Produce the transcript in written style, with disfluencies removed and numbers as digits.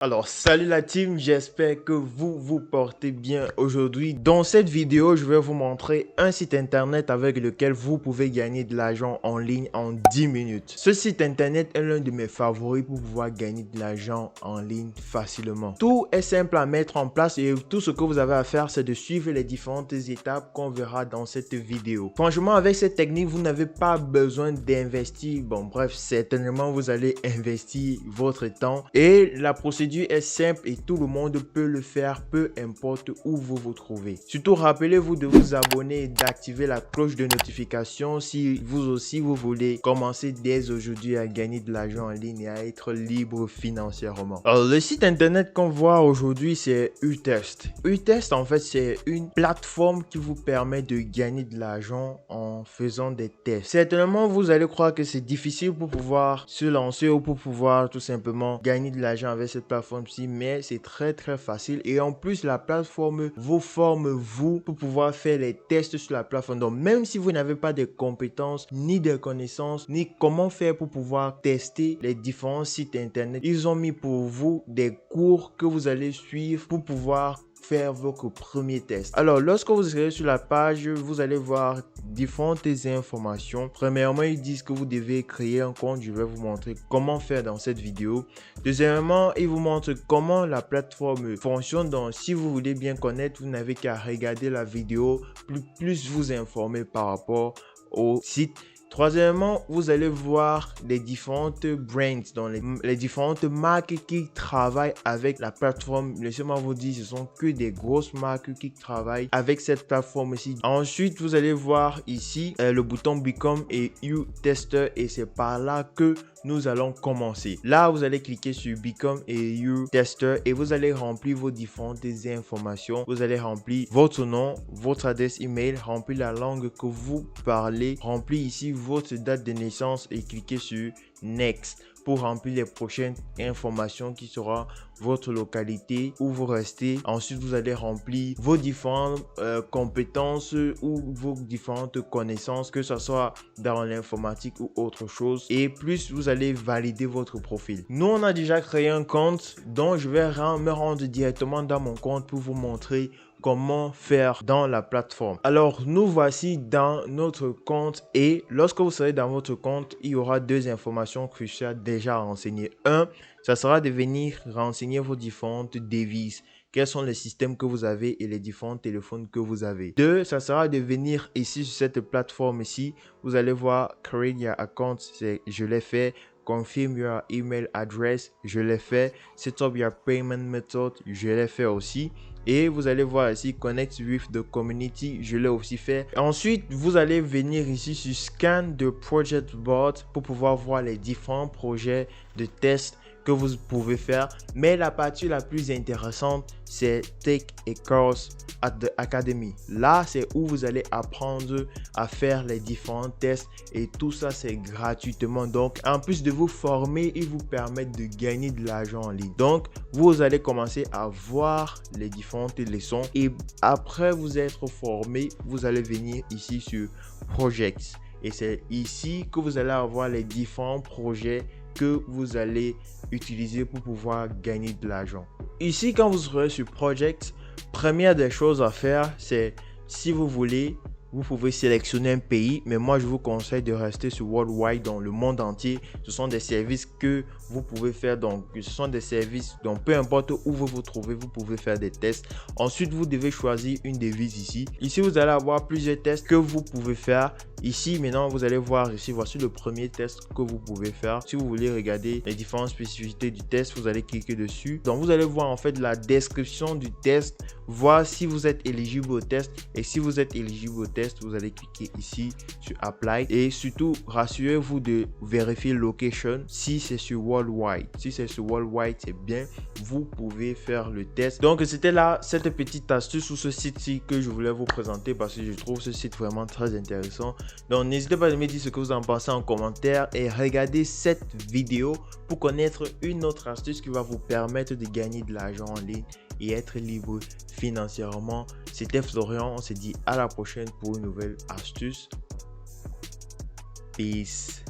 Alors, salut la team, j'espère que vous vous portez bien aujourd'hui. Dans cette vidéo, je vais vous montrer un site internet avec lequel vous pouvez gagner de l'argent en ligne en 10 minutes. Ce site internet est l'un de mes favoris pour pouvoir gagner de l'argent en ligne facilement. Tout est simple à mettre en place et tout ce que vous avez à faire, c'est de suivre les différentes étapes qu'on verra dans cette vidéo. Franchement, avec cette technique, vous n'avez pas besoin d'investir. Bon, bref, certainement, vous allez investir votre temps et la procédure est simple et tout le monde peut le faire, peu importe où vous vous trouvez. Surtout, rappelez-vous de vous abonner et d'activer la cloche de notification si vous aussi vous voulez commencer dès aujourd'hui à gagner de l'argent en ligne et à être libre financièrement. Alors, le site internet qu'on voit aujourd'hui, c'est Utest. Utest, en fait, c'est une plateforme qui vous permet de gagner de l'argent en faisant des tests. Certainement, vous allez croire que c'est difficile pour pouvoir se lancer ou pour pouvoir tout simplement gagner de l'argent avec cette plateforme, mais c'est très facile et en plus la plateforme vous forme vous pour pouvoir faire les tests sur la plateforme. Donc même si vous n'avez pas de compétences ni de connaissances ni comment faire pour pouvoir tester les différents sites internet, ils ont mis pour vous des cours que vous allez suivre pour pouvoir faire votre premier test. Alors, lorsque vous serez sur la page, vous allez voir différentes informations. Premièrement, ils disent que vous devez créer un compte. Je vais vous montrer comment faire dans cette vidéo. Deuxièmement, ils vous montrent comment la plateforme fonctionne. Donc, si vous voulez bien connaître, vous n'avez qu'à regarder la vidéo plus vous informer par rapport au site. Troisièmement, vous allez voir les différentes brands, dans les différentes marques qui travaillent avec la plateforme. Laissez-moi vous dire, ce sont que des grosses marques qui travaillent avec cette plateforme ici. Ensuite, vous allez voir ici le bouton Become et You Tester et c'est par là que nous allons commencer. Là, vous allez cliquer sur Become et You Tester et vous allez remplir vos différentes informations. Vous allez remplir votre nom, votre adresse email, remplir la langue que vous parlez, remplir ici votre date de naissance et cliquez sur Next pour remplir les prochaines informations qui sera votre localité où vous restez. Ensuite, vous allez remplir vos différentes compétences ou vos différentes connaissances, que ce soit dans l'informatique ou autre chose. Et plus, vous allez valider votre profil. Nous, on a déjà créé un compte, donc je vais me rendre directement dans mon compte pour vous montrer comment faire dans la plateforme. Alors, nous voici dans notre compte et lorsque vous serez dans votre compte, il y aura deux informations cruciales déjà renseignées. Un, ça sera de venir renseigner vos différentes devises. Quels sont les systèmes que vous avez et les différents téléphones que vous avez. Deux, ça sera de venir ici sur cette plateforme ici. Vous allez voir Create Your Account, je l'ai fait. Confirm your email address, je l'ai fait. Set up your payment method, je l'ai fait aussi. Et vous allez voir ici Connect with the community, je l'ai aussi fait. Ensuite, vous allez venir ici sur Scan the project board pour pouvoir voir les différents projets de test que vous pouvez faire. Mais la partie la plus intéressante, c'est Take a course at the Academy. Là, c'est où vous allez apprendre à faire les différents tests et tout ça, c'est gratuitement. Donc, en plus de vous former, ils vous permettent de gagner de l'argent en ligne. Donc, vous allez commencer à voir les différentes leçons et après vous être formé, vous allez venir ici sur Projects. Et c'est ici que vous allez avoir les différents projets que vous allez utiliser pour pouvoir gagner de l'argent. Ici, quand vous serez sur Project, première des choses à faire, c'est si vous voulez, vous pouvez sélectionner un pays, mais moi je vous conseille de rester sur Worldwide, dans le monde entier. Ce sont des services que vous pouvez faire, donc ce sont des services, donc peu importe où vous vous trouvez, vous pouvez faire des tests. Ensuite, vous devez choisir une devise ici. Ici, vous allez avoir plusieurs tests que vous pouvez faire. Ici, maintenant, vous allez voir ici, voici le premier test que vous pouvez faire. Si vous voulez regarder les différentes spécificités du test, vous allez cliquer dessus. Donc, vous allez voir en fait la description du test, voir si vous êtes éligible au test. Et si vous êtes éligible au test, vous allez cliquer ici sur Apply. Et surtout, rassurez-vous de vérifier location si c'est sur Worldwide. Si c'est sur Worldwide, c'est bien. Vous pouvez faire le test. Donc, c'était là cette petite astuce sur ce site-ci que je voulais vous présenter parce que je trouve ce site vraiment très intéressant. Donc, n'hésitez pas à me dire ce que vous en pensez en commentaire et regardez cette vidéo pour connaître une autre astuce qui va vous permettre de gagner de l'argent en ligne et être libre financièrement. C'était Florian, on se dit à la prochaine pour une nouvelle astuce. Peace.